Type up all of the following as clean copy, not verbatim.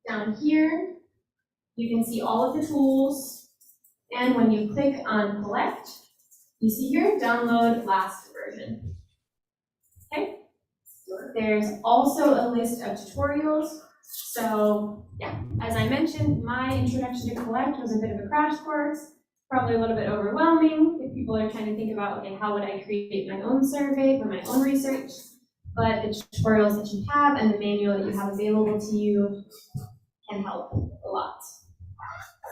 Down here, you can see all of the tools, and when you click on collect, you see here, download last version. Okay? There's also a list of tutorials. So yeah, as I mentioned, my introduction to collect was a bit of a crash course, probably a little bit overwhelming if people are trying to think about, okay, how would I create my own survey for my own research? But the tutorials that you have and the manual that you have available to you can help a lot.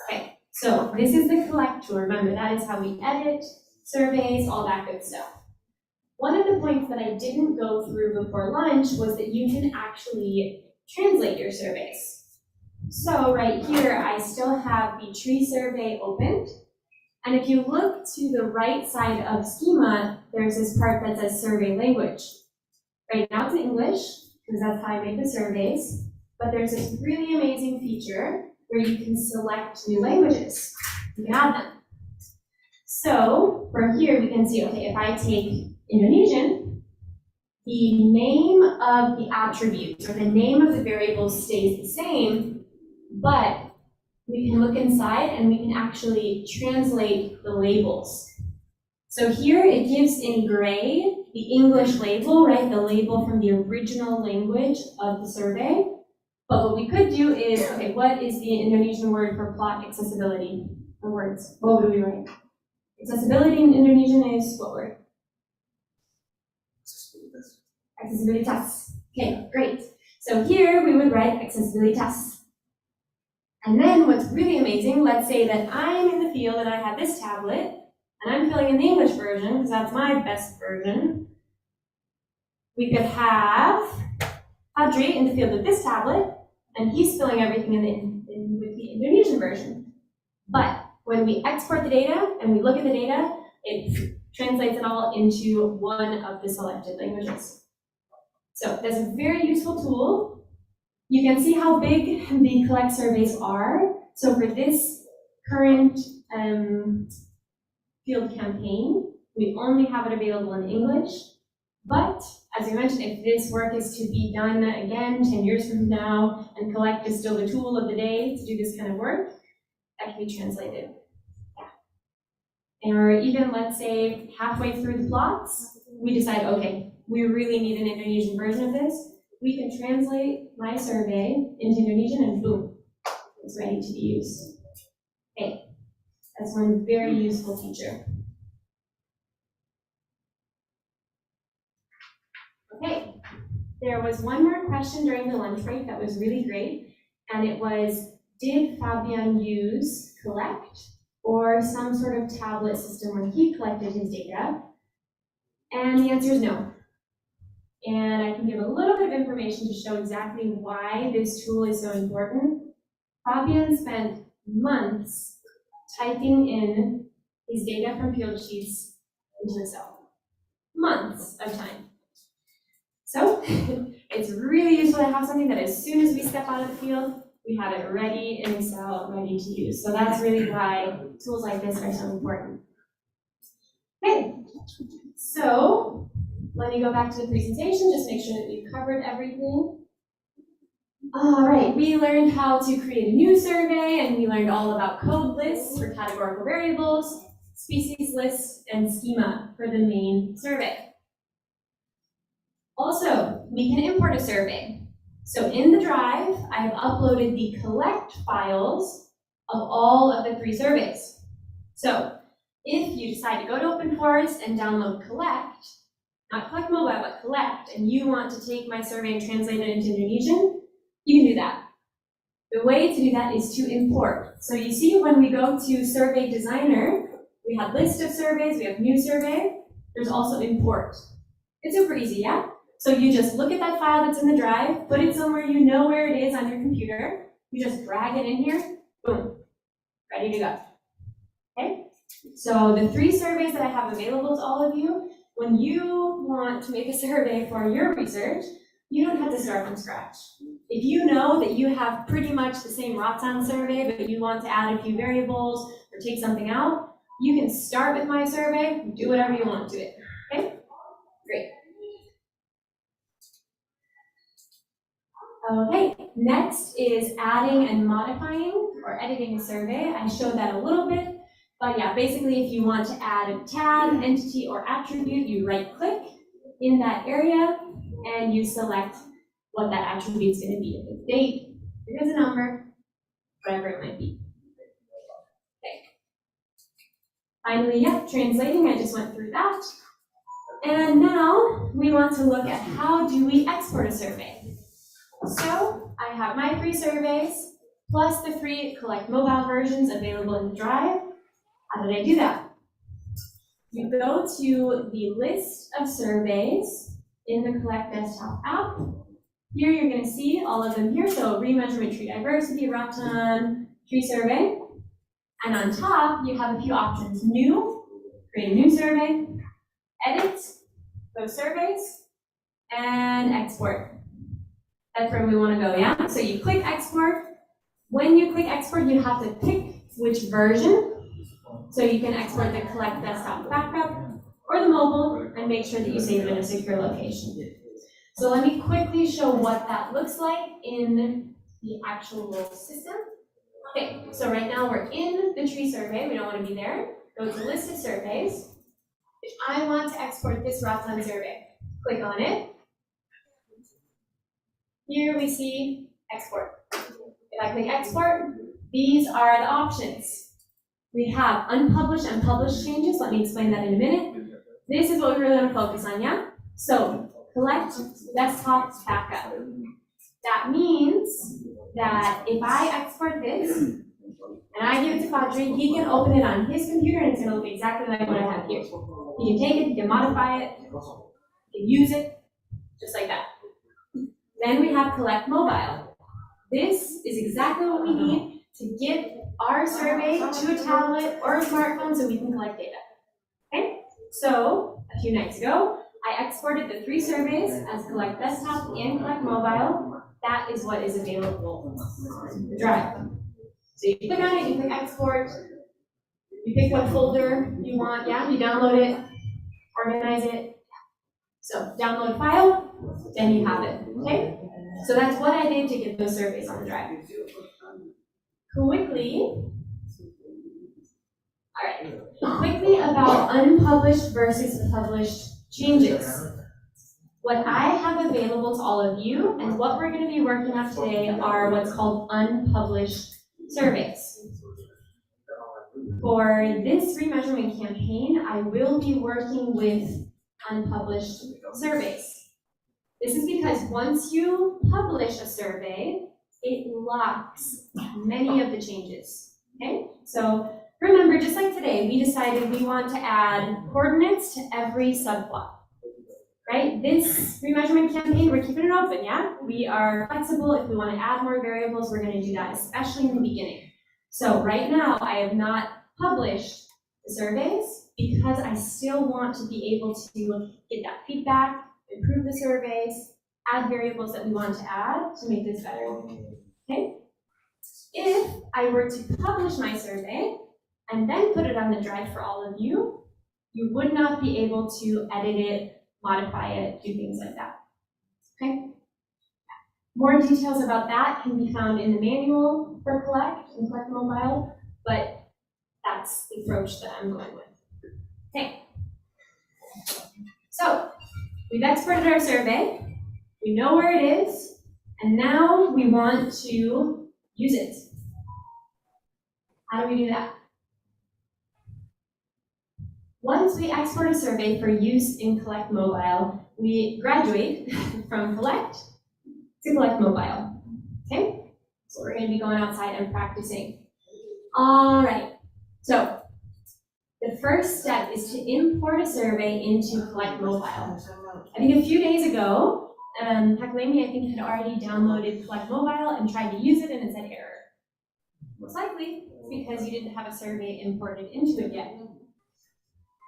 Okay, so this is the collect tool. Remember, that is how we edit surveys, all that good stuff. One of the points that I didn't go through before lunch was that you can actually translate your surveys. So right here, I still have the tree survey opened. And if you look to the right side of schema, there's this part that says survey language. Right now it's in English, because that's how I make the surveys. But there's this really amazing feature where you can select new languages. You can add them. So from here, we can see, okay, if I take Indonesian, the name of the attribute or the name of the variable stays the same, but we can look inside and we can actually translate the labels. So here it gives in gray the English label, right? The label from the original language of the survey. But what we could do is, okay, what is the Indonesian word for plot accessibility? Or words, what would we write? Accessibility in Indonesian is what word? Accessibilitas. Okay, great. So here we would write accessibilitas. And then what's really amazing, let's say that I'm in the field and I have this tablet, and I'm filling in the English version, because that's my best version. We could have Padri in the field with this tablet, and he's filling everything in with the Indonesian version. But when we export the data and we look at the data, it translates it all into one of the selected languages. So that's a very useful tool. You can see how big the collect surveys are. So for this current field campaign, we only have it available in English. But as I mentioned, if this work is to be done again 10 years from now, and collect is still the tool of the day to do this kind of work, that can be translated. Or even, let's say, halfway through the plots, we decide, okay, we really need an Indonesian version of this. We can translate my survey into Indonesian and boom, it's ready to be used. Okay, that's one very useful feature. Okay, there was one more question during the lunch break that was really great, and it was, did Fabian use collect or some sort of tablet system where he collected his data? And the answer is no. And I can give a little bit of information to show exactly why this tool is so important. Fabian spent months typing in his data from field sheets into Excel. Months of time. So it's really useful to have something that as soon as we step out of the field, we have it ready in Excel, ready to use. So that's really why tools like this are so important. Okay, so let me go back to the presentation, just make sure that we've covered everything. All right, we learned how to create a new survey, and we learned all about code lists for categorical variables, species lists, and schema for the main survey. Also, we can import a survey. So in the drive, I have uploaded the collect files of all of the 3 surveys. So if you decide to go to Open Forest and download collect, not collect mobile, but collect, and you want to take my survey and translate it into Indonesian, you can do that. The way to do that is to import. So you see when we go to Survey Designer, we have list of surveys, we have new survey, there's also import. It's super easy, yeah? So you just look at that file that's in the drive, put it somewhere you know where it is on your computer, you just drag it in here, boom, ready to go. Okay? So the 3 surveys that I have available to all of you, when you want to make a survey for your research, you don't have to start from scratch. If you know that you have pretty much the same Ratsan survey, but you want to add a few variables or take something out, you can start with my survey, do whatever you want to it. Okay? Great. Okay, next is adding and modifying or editing a survey. I showed that a little bit, but yeah, basically if you want to add a tab, entity, or attribute, you right-click in that area and you select what that attribute is going to be. If it's date, if it's a number, whatever it might be. Okay. Finally, yeah, translating, I just went through that. And now we want to look at how do we export a survey. So I have my 3 surveys, plus the 3 Collect mobile versions available in the Drive. How did I do that? You go to the list of surveys in the Collect desktop app. Here you're going to see all of them here. So remeasurement, tree diversity, Raton, tree survey. And on top, you have a few options. New, create a new survey, edit those surveys, and export. That's where we want to go, yeah? So you click export. When you click export, you have to pick which version. So you can export the Collect desktop backup or the mobile and make sure that you save it in a secure location. So let me quickly show what that looks like in the actual system. Okay, so right now we're in the tree survey. We don't want to be there. Go to list of surveys. If I want to export this Raton survey, click on it. Here we see export. If I click export, these are the options. We have unpublished and published changes. Let me explain that in a minute. This is what we really want to focus on, yeah? So, Collect desktop backup. That means that if I export this, and I give it to Kadri, he can open it on his computer and it's going to look exactly like what I have here. He can take it, he can modify it, he can use it, just like that. Then we have Collect mobile. This is exactly what we need to get our survey to a tablet or a smartphone so we can collect data. Okay? So, a few nights ago, I exported the 3 surveys as Collect desktop and Collect mobile. That is what is available on the Drive. So you click on it, you click export, you pick what folder you want, yeah, you download it, organize it. So download file, then you have it, okay? So that's what I did to get those surveys on the Drive. Quickly about unpublished versus published changes. What I have available to all of you and what we're going to be working on today are what's called unpublished surveys. For this remeasurement campaign, I will be working with unpublished surveys. This is because once you publish a survey, it locks many of the changes, okay? So remember, just like today, we decided we want to add coordinates to every subplot, right? This remeasurement campaign, we're keeping it open, yeah? We are flexible. If we want to add more variables, we're going to do that, especially in the beginning. So right now, I have not published the surveys because I still want to be able to get that feedback, improve the surveys, add variables that we want to add to make this better, okay? If I were to publish my survey and then put it on the Drive for all of you, you would not be able to edit it, modify it, do things like that, okay? More details about that can be found in the manual for Collect and Collect Mobile, but that's the approach that I'm going with. Okay. So, we've exported our survey, we know where it is, and now we want to use it. How do we do that? Once we export a survey for use in Collect Mobile, we graduate from Collect to Collect Mobile, okay? So we're going to be going outside and practicing. All right, so the first step is to import a survey into Collect Mobile. I think a few days ago, Hakulemi, I think, had already downloaded Collect Mobile and tried to use it and it said error. Most likely because you didn't have a survey imported into it yet.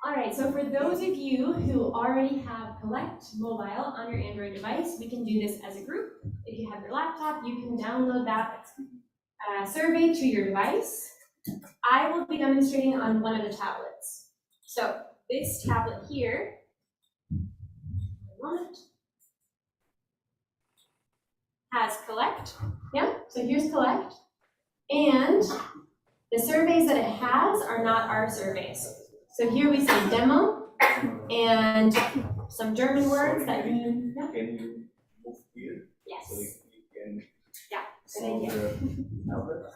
All right, so for those of you who already have Collect Mobile on your Android device, we can do this as a group. If you have your laptop, you can download that survey to your device. I will be demonstrating on one of the tablets. So this tablet here, has collect, yeah, so here's collect. And the surveys that it has are not our surveys. So here we say demo and some German words that mean, yeah. Can you move here? Yes. So you can. Yeah, solve good idea. the number?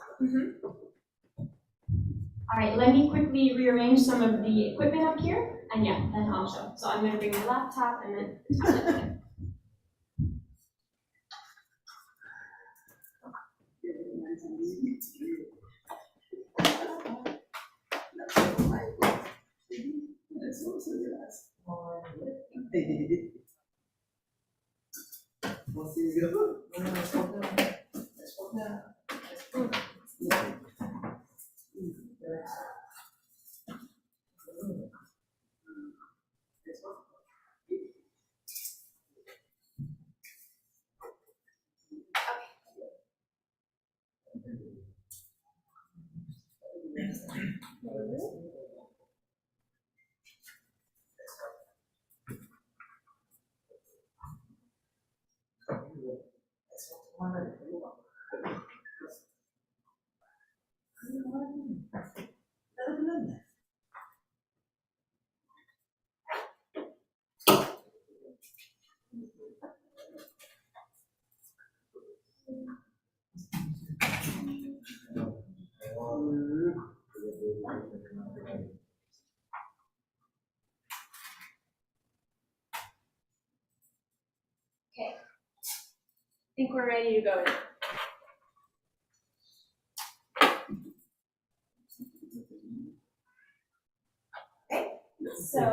All right, let me quickly rearrange some of the equipment up here, and yeah, then I'll show. So I'm gonna bring my laptop and then tablet in. Okay, I think we're ready to go now. Okay, so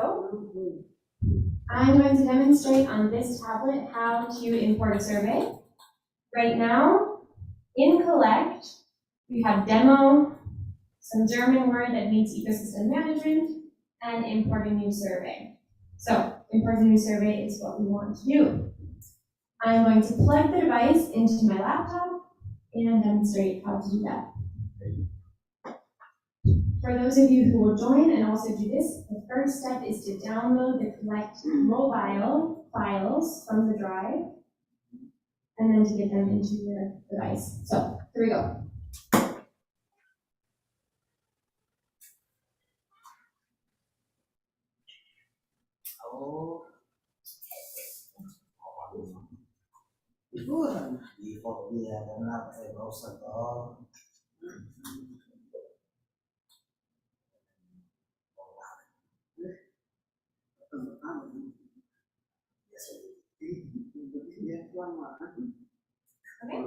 I'm going to demonstrate on this tablet how to import a survey. Right now, in collect, we have demo, some German word that means ecosystem management, and import a new survey. So import a new survey is what we want to do. I'm going to plug the device into my laptop and demonstrate how to do that. For those of you who will join and also do this, the first step is to download the collect mobile files from the drive, and then to get them into your device. So here we go. Okay.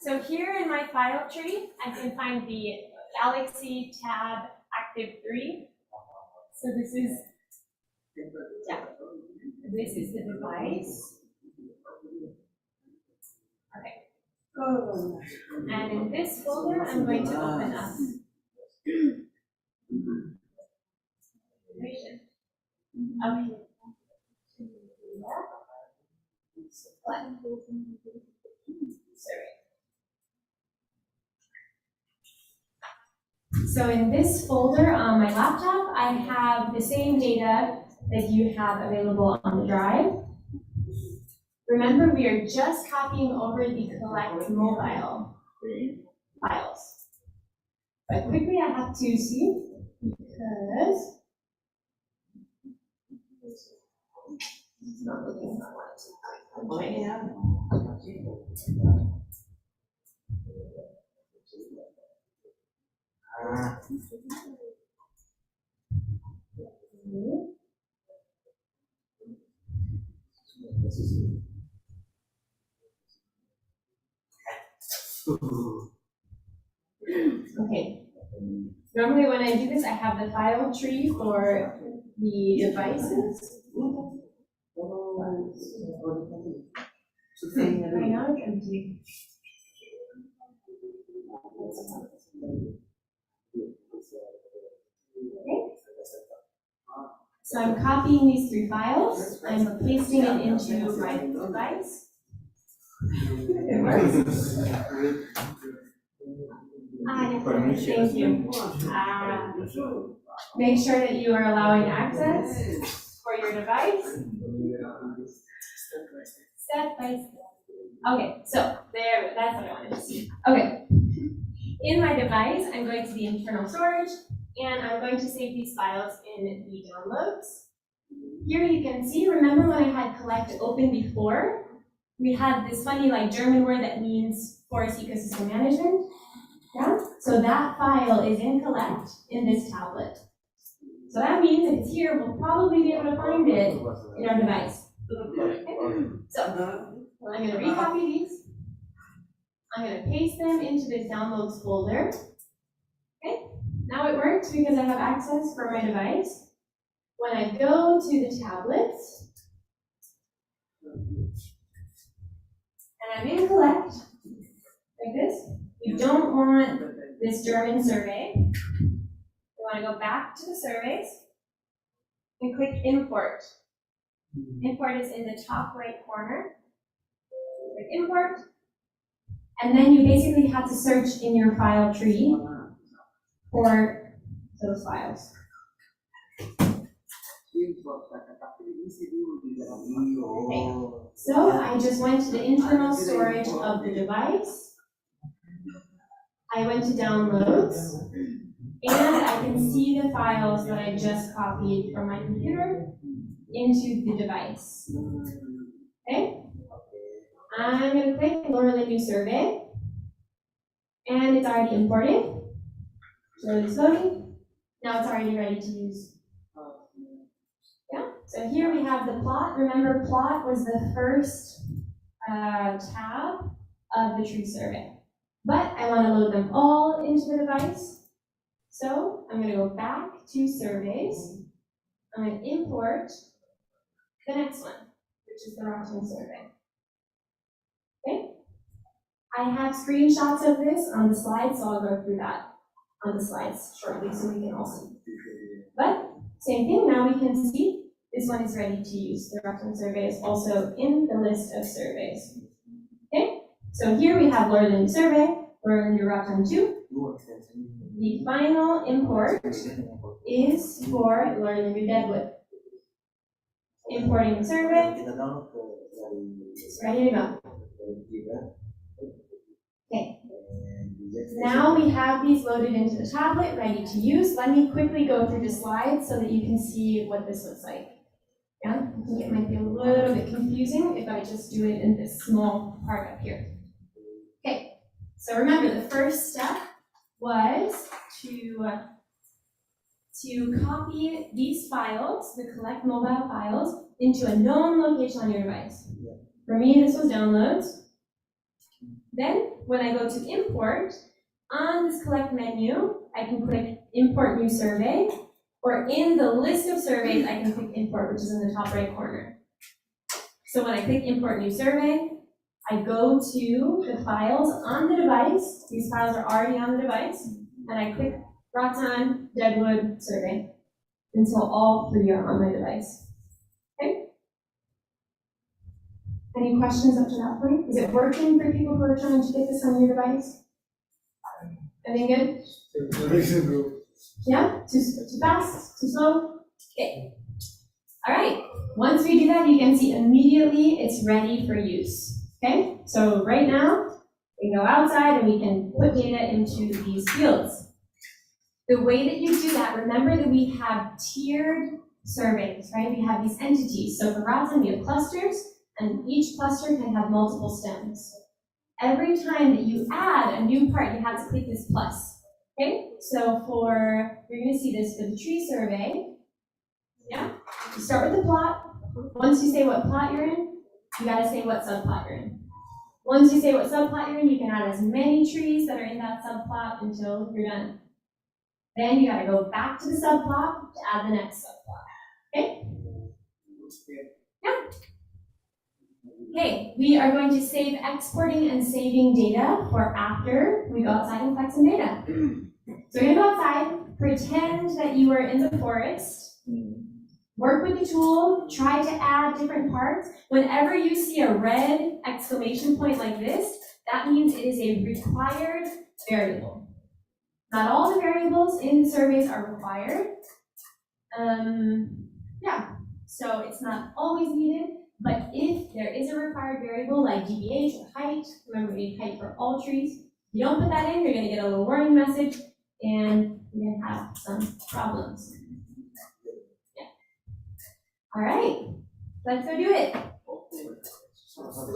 So here in my file tree, I can find the Galaxy Tab Active 3. So this is, yeah, this is the device. Okay. And in this folder, I'm going to open up information. Okay. So in this folder on my laptop, I have the same data that you have available on the drive. Remember, we are just copying over the collect mobile files. But quickly I have to see, because it's not looking how I want it to. I'm trying it out. Okay. Normally when I do this, I have the file tree for the devices. Right now it's empty. Okay. So I'm copying these 3 files. I'm pasting it into my device. It works. Thank you. Make sure that you are allowing access for your device. Step by step. Okay, so there, that's what I wanted to see. Okay. In my device, I'm going to the internal storage, and I'm going to save these files in the downloads. Here you can see, remember when I had collect open before? We had this funny like German word that means forest ecosystem management. Yeah? So that file is in collect in this tablet. So that means if it's here, we'll probably be able to find it in our device. Okay? So I'm going to recopy these. I'm going to paste them into this downloads folder. Okay? Now it works because I have access for my device. When I go to the tablets, and I'm in collect, like this, we don't want this German survey. We want to go back to the surveys and click import. Import is in the top right corner. Click import. And then you basically have to search in your file tree for those files. Okay. So I just went to the internal storage of the device. I went to downloads, and I can see the files that I just copied from my computer into the device. Okay? I'm going to click lower the new survey, and it's already importing. Slowly. Now it's already ready to use. Yeah, so here we have the plot. Remember, plot was the first tab of the tree survey. But I want to load them all into the device. So I'm going to go back to surveys. I'm going to import the next one, which is the Rockton survey. Okay? I have screenshots of this on the slides, so I'll go through that on the slides shortly so we can all see. But same thing, now we can see this one is ready to use. The Rockton survey is also in the list of surveys. Okay? So here we have Lurland survey, Lurland Rockton 2. The final import is for Lurland Deadwood. Importing the survey. It's ready to go. Okay. Now we have these loaded into the tablet, ready to use. Let me quickly go through the slides so that you can see what this looks like. Yeah, I think it might be a little bit confusing if I just do it in this small part up here. Okay, so remember the first step was to copy these files, the collect mobile files, into a known location on your device. For me, this was downloads. Then, when I go to import, on this collect menu, I can click import new survey, or in the list of surveys, I can click import, which is in the top right corner. So when I click import new survey, I go to the files on the device. These files are already on the device, and I click Rockton Deadwood survey until all three are on my device. Okay? Any questions up to that point? Is it working for people who are trying to get this on your device? Everything good? Yeah? Too fast? Too slow? Okay. All right. Once we do that, you can see immediately it's ready for use. Okay? So right now, we can go outside and we can put data into these fields. The way that you do that, remember that we have tiered surveys, right? We have these entities. So for Rockton, we have clusters, and each cluster can have multiple stems. Every time that you add a new part, you have to click this plus. Okay? So you're going to see this for the tree survey. Yeah? You start with the plot. Once you say what plot you're in, you got to say what subplot you're in. Once you say what subplot you're in, you can add as many trees that are in that subplot until you're done. Then you got to go back to the subplot to add the next subplot. Okay? Yeah. Okay, we are going to save exporting and saving data for after we go outside and collect some data. So we're going to go outside, pretend that you are in the forest, work with the tool, try to add different parts. Whenever you see a red exclamation point like this, that means it is a required variable. Not all the variables in the surveys are required. Yeah, so it's not always needed, But if there is a required variable like DBH or height, remember we need height for all trees. If you don't put that in, you're gonna get a little warning message and you're gonna have some problems. Yeah. All right, let's go do it.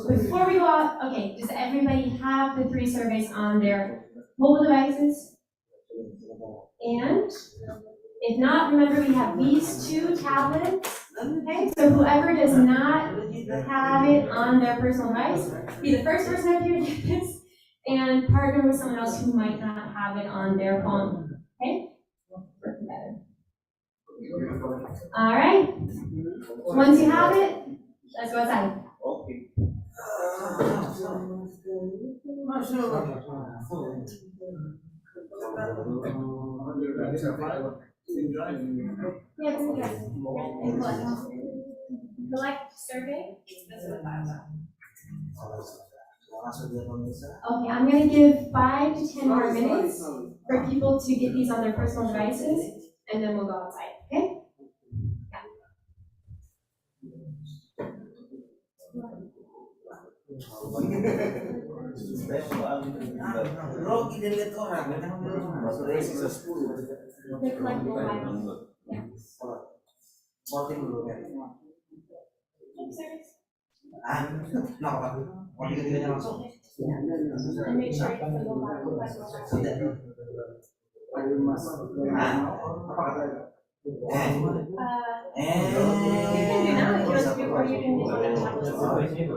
Before we go out, okay, does everybody have the 3 surveys on their mobile devices? And if not, remember we have these 2 tablets. Okay, so whoever does not have it on their personal device, be the first person up here to do this, and partner with someone else who might not have it on their phone. Okay? Work together. All right. Once you have it, let's go outside. Okay. Yeah, collect survey. Okay, I'm gonna give 5 to 10 more minutes for people to get these on their personal devices, and then we'll go outside, okay? They collect more items. Yeah. And make sure it's a little you can do now if you want to, or you can do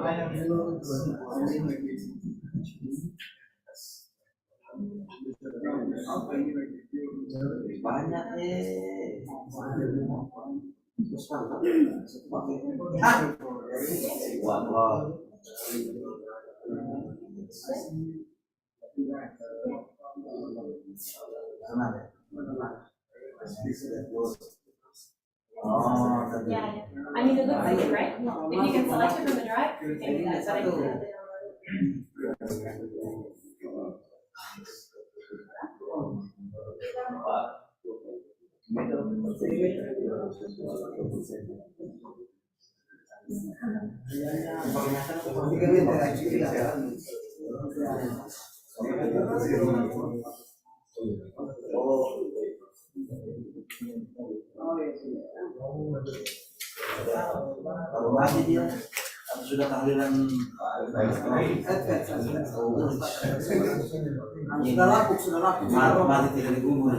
banyak yeah. I mean, it looks like it, right? If you can select it from the drive, you can do that, but I think kalau masih dia sudah tahlilan sudah laku mati tidak dikubur.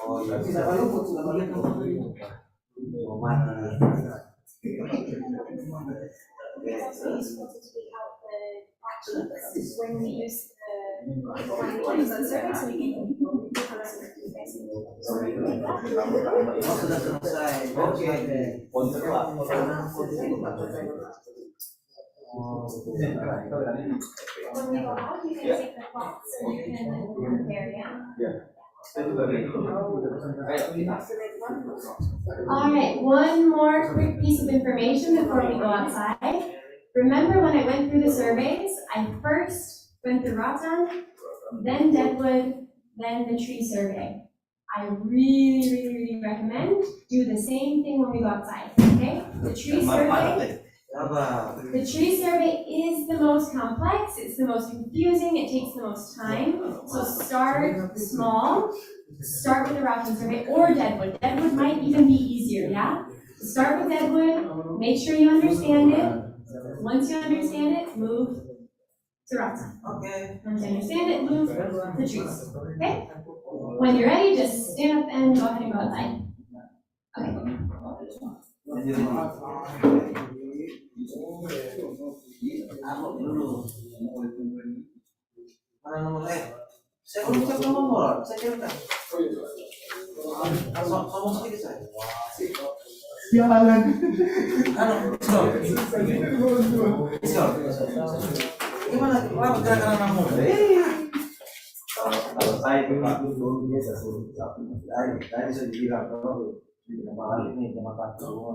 Oh iya, when we use the survey, so we can sudah selesai. Oke. when we go out, you can take the clock so you can compare, yeah? All right, one more quick piece of information before we go outside. Remember when I went through the surveys, I first went through Rotan, then Deadwood, then the tree survey. I really recommend do the same thing when we go outside, okay? The tree survey is the most complex, it's the most confusing, it takes the most time. So start small, start with the Rockland survey or Deadwood. Deadwood might even be easier, yeah? Start with Deadwood, make sure you understand it. Once you understand it, move to Rockland. Okay. Once you understand it, move to the trees, okay? When you're ready, just stand up and go ahead and go outside. Okay. Mana nomor saya belum cek nomor, saya kira ngomong sedikit saya. Sialan. Gimana? Kenapa gerakan kamu? Kalau saya itu dulu biasa suruh dari saya bilang kalau di tempat ini tempat semua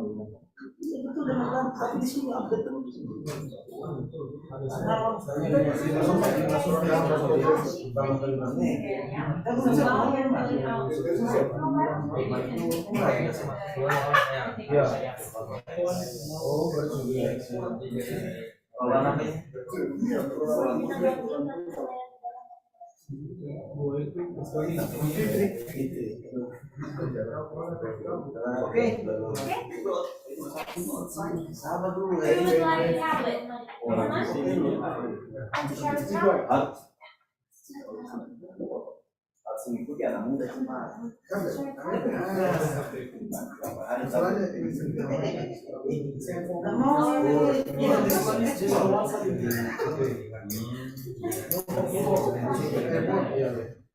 Itu dengan tapi di sini update terus. Oke. Sama dulu Who would like a tablet? Share with tablet? harus mengikuti anak muda cuma Soalnya ini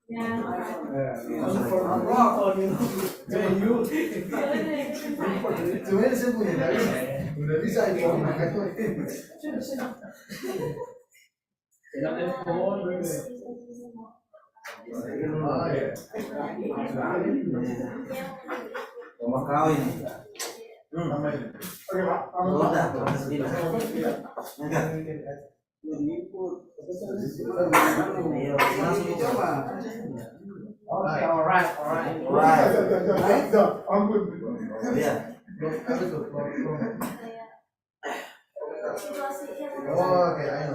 Yeah. Sebenarnya saya punya dari udah bisa informasi rumah kawin. Udah, alright. Ampun. Iya. Oh, oke, ayo.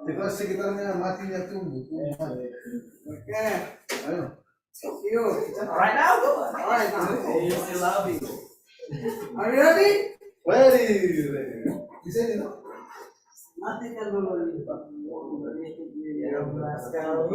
Di kelas sekitarnya matinya tumbuh. Oke, ayo. Alright now, go. Alright, still love you. Are you ready? Ready. Bisa ini, no? Matikan dulu ini, Pak. Ya, 12 kali.